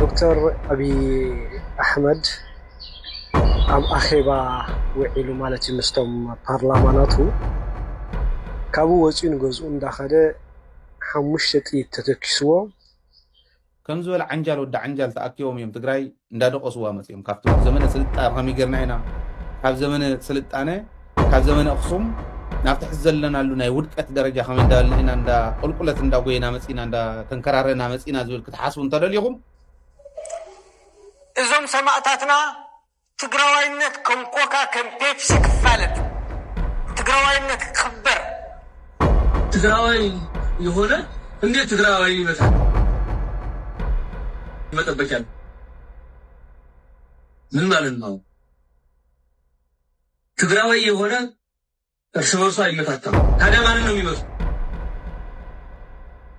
دكتور أبي أحمد أم أخيبا وعيلو مالتي مستم برلماناتو كابو وجين جزء داخله حمشتي تتكسوا كم زول عنجال ودا عنجال تأكيوم يوم تقرأي ندادو قصوا مثلاً كافتو زمن سلت أرهمي قرنا هنا كاف زمن سلت أنا كاف زمن أقسم نفتح الزلنا لنا يودك درجة خمين دا لنا دا قلقلة دا وينا مسينا دا تنكرارنا مسينا زول كتحاسبون ترى اليوم إذن سمعتاتنا تقرأينك كم كوكا كم بيبسي كفالت تقرأينك خبر تقرأي يهونا اندي تقرأي مثلا متبكن من مالنا تقرأي يهونا ارسموا صاي متاتا هذا ما لنا ميمس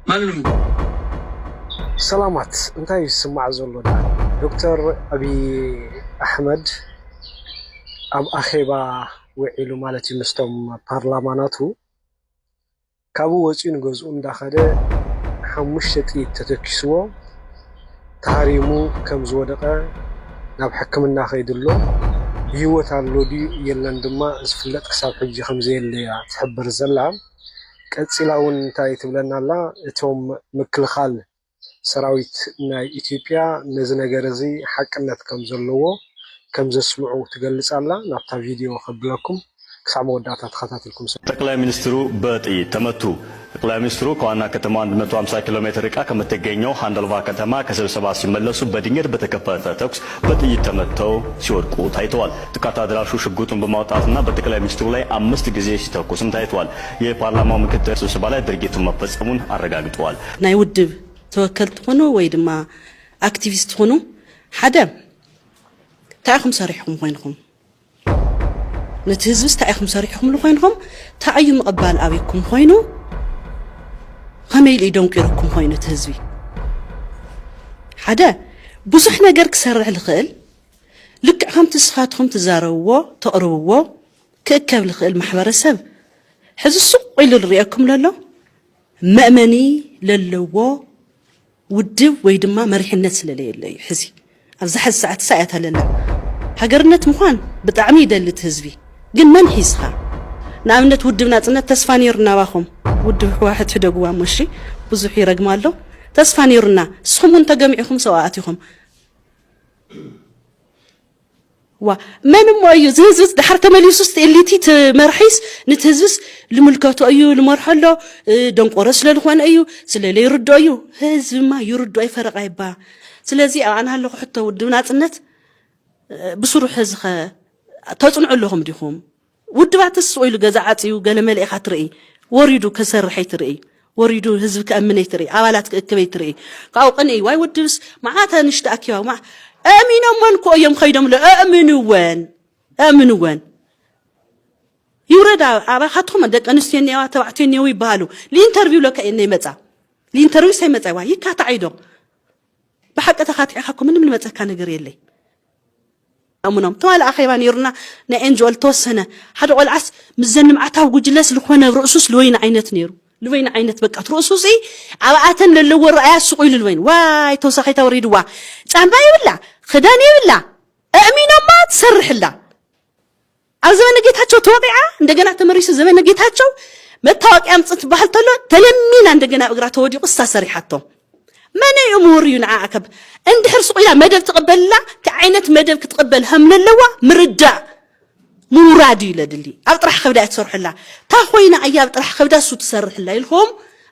ما لنا سلامات انتي يسمع زولنا دكتور أبي أحمد أم أخيبا وعيلو مالتي مستم برلماناتو كابو وجين جزء داخله حمشتي تتكسوا تحريمو كم زودقة ناب حكمنا خيدلو هيوت اللودي يلان دما زفلت كساب حجي خمزي اللي تحبر الزلام كتسلاون تاي تبلنا لا اتوم مكل خال سراويت ناي إثيوبيا نزنجرزي حقنت كم زلوا كم زسمعوا تجلس الله نبتا فيديو خبلكم كسامو داتا تخطاتلكم ጠቅላይ ሚኒስትሩ በጥይት ተመቱ። ጠቅላይ ሚኒስትሩ ከዋና ከተማ 150 ኪሎ ሜትር ርቃ ከምትገኘው ሃንደልቫ ከተማ ከስብሰባ ሲመለሱ በድንገት በተከፈተ ተኩስ በጥይት ተመተው ሲወድቁ ታይተዋል። ጥቃት አድራሹ ሽጉጡን በማውጣትና በጠቅላይ ሚኒስትሩ ላይ 5 ጊዜ ሲተኩስም ታይተዋል። የፓርላማው ምክትል ስብሰባ ላይ ድርጊቱን መፈጸሙን አረጋግጠዋል። ናይ ውድብ ተወከልት ሆኖ ወይ ድማ አክቲቪስት ሆኖ ሓደ ታይኹም ሰሪሕኩም ኮይንኩም نتهزوس تاعكم صريحكم لخوينكم تاعي مقبال أبيكم خوينو خميل إيدون كيركم خوينو تهزوي حدا بصح نجار كسرع الخيل لك عم تسخاتهم تزارووا تقرووا كأكب الخيل محبر السب حز السوق ويلو الرئاكم للو مأمني للو ودو ويدما مريح الناس للي حزي أفزح ساعة هللا هجرنت مخان بتعمي دل تهزوي جن من حيسها نعمنت ودبنا تنا تسفانيرنا واخم ودب واحد حدا جوا مشي بزحي رجماله تسفانيرنا سخمون تجمعكم سواعتكم ومن ما يزهز دحرت مليسوس اللي تيت مرحيس نتهزس لملكاته أيو لمرحلة دون قرص للخوان أيو سلالي يرد أيو هز ما يرد أي فرق عيبا سلازي أنا هلو حتى ودبنا تنت بصروح هزخ تصنع لهم ديهم ودبعت السؤال جزعاتي وقال ملئخات رأي وريدو كسر حيت رأي وريدو هزك أمنيت رأي عوالات كبيت رأي قاو قني واي ودبس معاتها نشتاكي ومع أمين من كو يوم خيدم لا أمنوا وين يورد على خطهم دك أنستيني وتبعتيني ويبالو لينترفيو لك إني متى لينترفيو سي متى واي كاتعيدو بحق تخاطي حكم من متى كان جري لي أمنهم طوال أخيرا يرنا نأنجول توسنا حد قول عس مزن معتها وجلس لخونا رؤسوس لوين عينت نيرو لوين عينت بقى رؤسوسي عواتن للو الرئاس سقي للوين واي توسخي توريد وا تعمباي ولا خداني ولا أمينة ما تسرح لا عزمان نجيتها توقعة عندنا تمريس زمان نجيتها متواقع أمتصت بحالتلو تلمين عندنا أقرأ تودي قصة صريحته من أمور ينعاكب عند حرص إلى مدى تقبل لا كعينة مدى تقبل هم اللوا مردع مرادي لدلي أطرح خبدات تسرح الله تاخوينا أيام أطرح خبدات سو تسرح الله لهم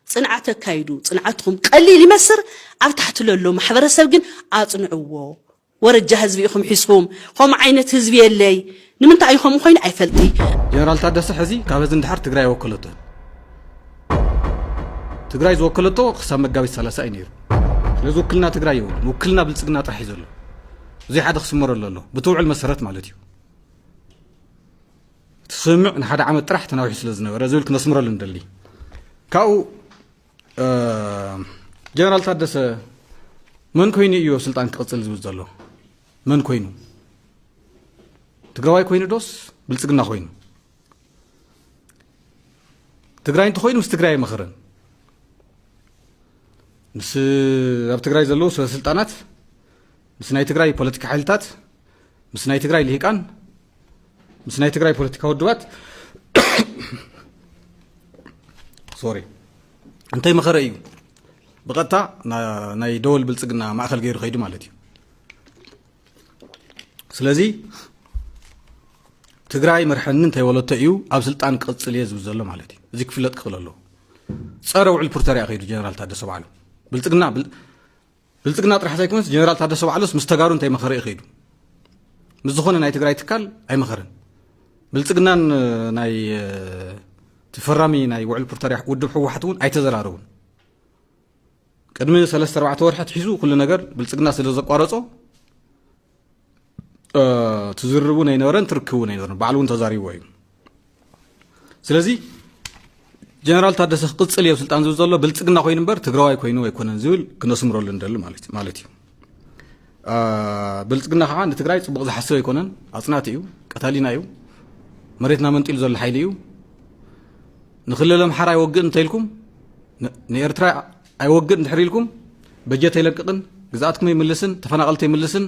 صنعتك كايدو صنعتهم قليل يمسر أفتحت له محبر السبقين أصنعوه ورجع هزبيهم حسهم هم عينة هزبي اللي نمن تعيهم خوين عيفلتي جنرال تادس حزي كابزن دحر تجراي وكلته تجراي وكلته قسم مجابي 30 ينير لذو كلنا تجراي وكلنا بلصقنا طرح يزلو زي حد خسمر له بتوع المسرات مالتي تسمع ان حدا عم طرح تناوي سلازنا رزولك نسمر له ندلي كاو جنرال تادس من كويني يو سلطان قصل زوزلو من كوينو تجراي كوينو دوس بلصقنا كوينو تجراي انت كوينو استجراي مخرن بس اب تجراي زلو سلطانات ምስ ናይ ትግራይ ፖለቲካ ሓይልታት ምስ ናይ ትግራይ ልሂቃን ምስ ናይ ትግራይ ፖለቲካ ውድባት ሶሪ እንታይ መኸረ እዩ ብቐጥታ ናይ ደወል ብልጽግና ማእኸል ገይሩ ኸይዱ ማለት እዩ ስለዚ ትግራይ መርሐኒ እንተይወለቶ እዩ ኣብ ስልጣን ቅጽል እየ ዝብል ዘሎ ማለት እዩ እዚ ክፍለጥ ክኽእል ኣለዎ ፀረ ውዕል ፕሪቶሪያ ኸይዱ ጀነራል ታደሰ በዓሉ ብልጽግና ጥራሕ ዘይኮነስ ጀነራል ታደሰ በዓሉስ ምስ ተጋሩ እንታይ መኸረ እዩ ኸይዱ ምስ ዝኾነ ናይ ትግራይ ትካል ኣይመኸረን ብልጽግናን ናይ ተፈራሚ ናይ ውዕል ፕሪቶሪያ ውድብ ሕወሓት እውን ኣይተዘራረቡን ቅድሚ 3-4 ወርሓት ሒዙ ኩሉ ነገር ብልጽግና ስለ ዘቋረጾ ትዝርቡ ነይነበረን ትርክቡ ነይነበረን በዓሉ እውን ተዛሪብዎ እዩ ስለዚ ጀነራል ታደሰ ቅጽል እዩ ስልጣን ዝብል ዘሎ ብልጽግና ኮይኑ እምበር ትግራዋይ ኮይኑ ኣይኮነን ዝብል ክነስምረሉ እንደሊ ማለት እዩ ብልጽግና ከዓ ንትግራይ ጽቡቕ ዝሓስብ ኣይኮነን ኣጽናት እዩ ቀታሊና እዩ መሬትና መንጢሉ ዘሎ ሓይሊ እዩ ንክልል ኣምሓራ ኣይወግእን እንተኢልኩም ንኤርትራ ኣይወግእን እንድሕር ኢልኩም በጀት ኣይለቅቕን ግዛኣትኩም ኣይምልስን ተፈናቐልቲ ኣይምልስን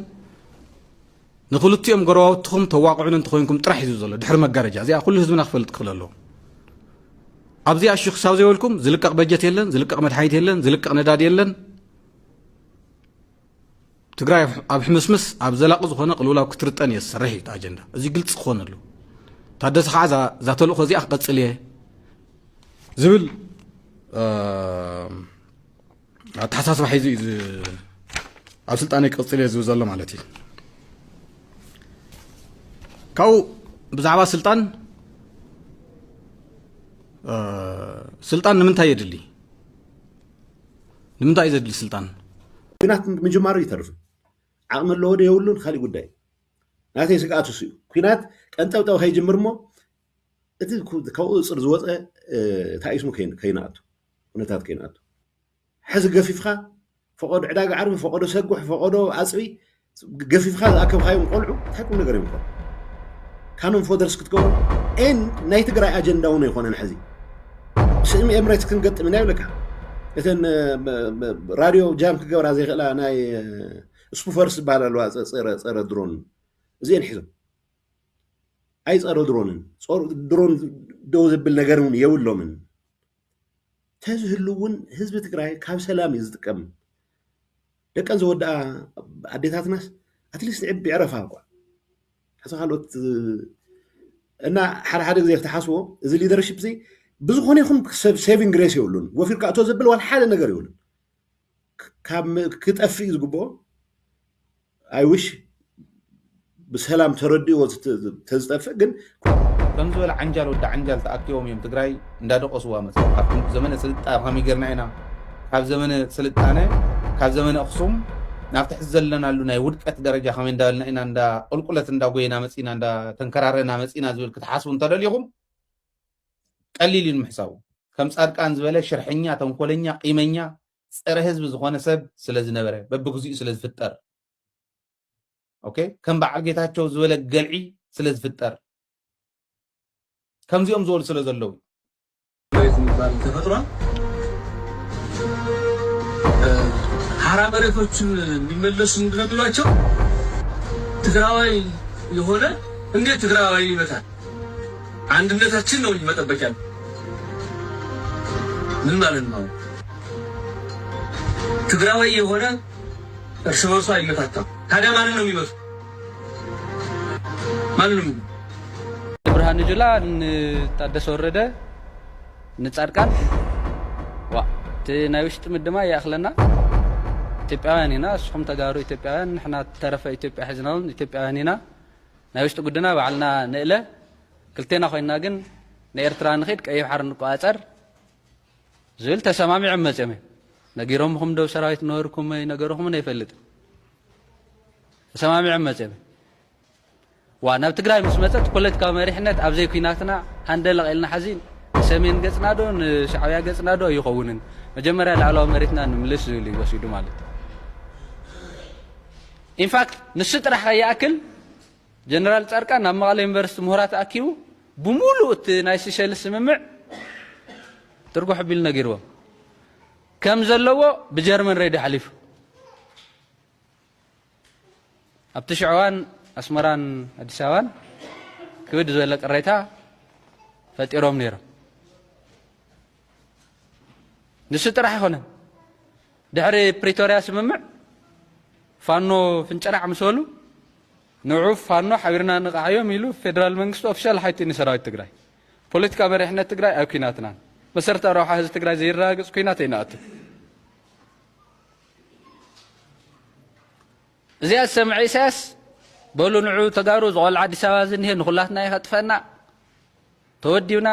ንኽልቲኦም ጎረባብትኹም ተዋቅዑን እንተኮይንኩም ጥራሕ ሒዙ ዘሎ ድሕሪ መጋረጃ እዚኣ ኩሉ ህዝብና ክፈልጥ ክኽእል ኣለዎ ኣብዚኣ እሺ ክሳብ ዘይበልኩም ዝልቀቕ በጀት የለን ዝልቀቕ መድሓኒት የለን ዝልቀቕ ነዳዲ የለን ትግራይ ኣብ ሕምስምስ ኣብ ዘላቂ ዝኾነ ቅልውላው ክትርጠን እየ ዝሰርሕ እዩ ኣጀንዳ እዚ ግልጽ ክኾን ኣሎ ታደሰ ከዓ እዛ ተልእኮ እዚኣ ክቐጽል እየ ዝብል ኣተሓሳስባ ሒዙ እዩ ኣብ ስልጣነይ ክቐጽል እየ ዝብል ዘሎ ማለት እዩ ካብኡ ብዛዕባ ስልጣን ንምንታይ የድሊ ንምንታይ ዘድሊ ስልጣን ኩናት ምጅማሩ ይተርፍ ዓቕሚ ኣለዎ ዶ የብሉን ካሊእ ጉዳይ ናተይ ስግኣት እሱ እዩ ኩናት ቀንጠብጠብ ከይጅምር እሞ እቲ ካብኡ እፅር ዝወፀ ታኢስሙ ከይነኣቱ ኩነታት ከይነኣቱ ሕዚ ገፊፍካ ፈቆዶ ዕዳጋ ዓርቢ ፈቆዶ ሰጉሕ ፈቆዶ ኣፅቢ ገፊፍካ ዝኣከብካዮም ቆልዑ እንታይ ቁም ነገር ይምኮን ካኖም ፎደርስ ክትገብሩ ናይ ትግራይ ኣጀንዳ እውን ኣይኮነን ሕዚ ስእሚ ኤምሬትስ ክንገጥም ኢና ይብለካ እተን ራድዮ ጃም ክገብራ ዘይኽእላ ናይ ስፑፈርስ ዝበሃል ኣለዋ ፀረ ድሮን እዚአን ሒዞም ኣይ ፀረ ድሮንን ድሮን ደው ዝብል ነገር እውን የብሎምን ተዝህሉ እውን ህዝቢ ትግራይ ካብ ሰላም እዩ ዝጥቀም ደቀን ዝወድኣ ኣዴታትናስ ኣትሊስት ዕቢ ዕረፋ እኳ ሕዚ ካልኦት እና ሓደ ግዜ ክትሓስቦ እዚ ሊደርሽፕ እዚ ብዝኾነ ይኹን ሴቪንግ ግሬስ የብሉን ወፊርካ እቶ ዘብል ዋላ ሓደ ነገር የብሉን ካብ ክጠፍእ ዝግብኦ ኣይ ውሽ ብሰላም ተረዲእዎ ተዝጠፍእ ግን ከም ዝበለ ዓንጃል ወዲ ዓንጃል ተኣኪቦም እዮም ትግራይ እንዳደቆስዋ መፅኦም ካብቲ ዘመነ ስልጣነ ከመይ ጌርና ኢና ካብ ዘመነ ስልጣነ ካብ ዘመነ ኣክሱም ናብቲ ሕዚ ዘለናሉ ናይ ውድቀት ደረጃ ከመይ እንዳበልና ኢና እንዳ ቁልቁለት እንዳጎይና መፂና እንዳተንከራረና መፂና ዝብል ክትሓስቡ እንተደልይኹም ቀሊል እዩ ንምሕሳቡ ከም ጻድቃን ዝበለ ሽርሐኛ ተንኮለኛ ቂመኛ ፀረ ህዝቢ ዝኾነ ሰብ ስለ ዝነበረ በብግዚኡ ስለ ዝፍጠር ኦኬ ከም በዓል ጌታቸው ዝበለ ገልዒ ስለ ዝፍጠር ከምዚኦም ዝበሉ ስለ ዘለዉ ተፈጥሯል ሐራ መሬቶችን እንዲመለሱ እንድነግሏቸው ትግራዋይ የሆነ እንዴት ትግራዋይ ይመታል አንድነታችን ነው መጠበቂያ ምን ማለት ነው ትግራዋይ የሆነ እርስ በርሱ አይመታታም ታዲያ ማንን ነው የሚመቱ ማንን ብርሃኑ ጁላ ታደሰ ወረደ ንጻድቃን ናይ ውሽጢ ምድማ ያኽለና ኢትዮጵያውያን ኢና እስኹም ተጋሩ ኢትዮጵያውያን ንሕና ተረፈ ኢትዮጵያ ሕዝናውን ኢትዮጵያውያን ኢና ናይ ውሽጢ ጉድና ባዕልና ንእለ ክልቴና ኮይና ግን ንኤርትራ ንኸይድ ቀይሕ ባሕሪ ንቆፃፀር ዝብል ተሰማሚዖም መፅኦም ነጊሮምኩም ዶ ሰራዊት ነበርኩም ነገርኩም ኣይፈልጥ ተሰማሚዖም መፅኦም ናብ ትግራይ ምስ መፀት ፖለቲካዊ መሪሕነት ኣብ ዘይ ኩናትና ሃንደል ቀልና ሓዚን ሰሜን ገጽና ዶ ንሻዕብያ ገጽና ዶ ይኸውንን መጀመርያ ላዕለዋዊ መሬትና ንምልስ ዝብል ይወሲዱ ማለት ኢንፋክት ንሱ ጥራሕ ከይኣክል ጀነራል ጻድቃን ናብ መቐለ ዩኒቨርሲቲ ምሁራት ኣኪቡ ብሙሉእ እቲ ናይ ሲሸልስ ስምምዕ ትርጉሕ ቢል ነጊርዎም ከም ዘለዎ ብጀርመን ሬድዮ ሓሊፉ أبتشعوان أسمران أديساوان كبد زولك الريتا فتيروم نيرو نسيت راح يخونه دحري بريتوريا سممع فانو فنجرع مسولو نعوف فانو حبرنا نقعيو ميلو فيدرال منغستو اوفيشال حيتي نسراوي تግራይ ፖለቲካ መሪሕነት ትግራይ ኣብ ኩናትና መሰረታዊ ረብሓ ህዝቢ ትግራይ ዘይራገጽ ኩናት ይናት እዚያ ሰምዒ ኢሳያስ በሉ ንዑ ተጋሩ ዝቆልዓ አዲስ አበባ ዝንሄ ንኹላትና ይኸጥፈና ተወዲውና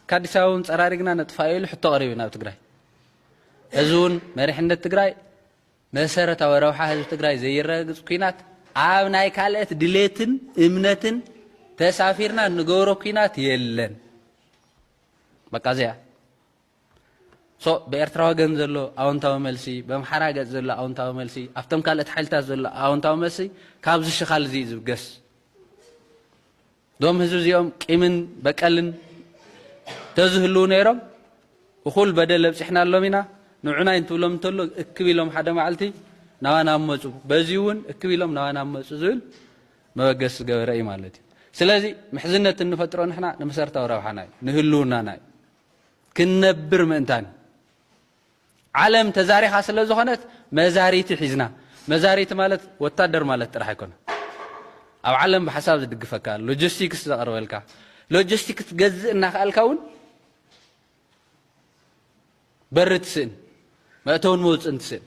ከአዲስ አበባውን ፀራሪግና ነጥፋኢሉ ሕቶ ቀሪብና ኣብ ትግራይ እዙን መሪሕነት ትግራይ መሰረታዊ ረብሓ ህዝቢ ትግራይ ዘይራገጽ ኩናት ኣብ ናይ ካልእት ድሌትን እምነትን ተሳፊርና ንገብሮ ኩናት የለን በቃ እዚያ በኤርትራ ወገን ዘሎ ኣዎንታዊ መልሲ በአምሓራ ገጽ ዘሎ ኣዎንታዊ መልሲ ኣብቶም ካልእት ሓይልታት ዘሎ ኣዎንታዊ መልሲ ካብዚ ሽኻል እዚ ዝብገስ ዶም ህዝቢ እዚኦም ቂምን በቀልን ተዝህልው ነይሮም እኹል በደል ኣብፅሕናሎም ኢና ንዑና እንትብሎም እንተሎ እክብ ኢሎም ሓደ መዓልቲ ናዋና መፁ በዚ እውን እክብ ኢሎም ናዋና መፁ ዝብል መበገስ ገበረ እዩ ማለት እዩ ስለዚ ምሕዝነት እንፈጥሮ ንሕና ንመሰረታዊ ረብሓና እዩ ንህልውናና እዩ ክንነብር ምእንታን ዓለም ተዛሪኻ ስለ ዝኾነት መዛሪት ሒዝና መዛሪት ማለት ወታደር ማለት ጥራሕ ኣይኮነ ኣብ ዓለም ብሓሳብ ዝድግፈካ ሎጂስቲክስ ዘቕርበልካ ሎጂስቲክስ ገዝእ እናኽኣልካ እውን በሪ ትስእን መእተውን መውፅእን ትስእን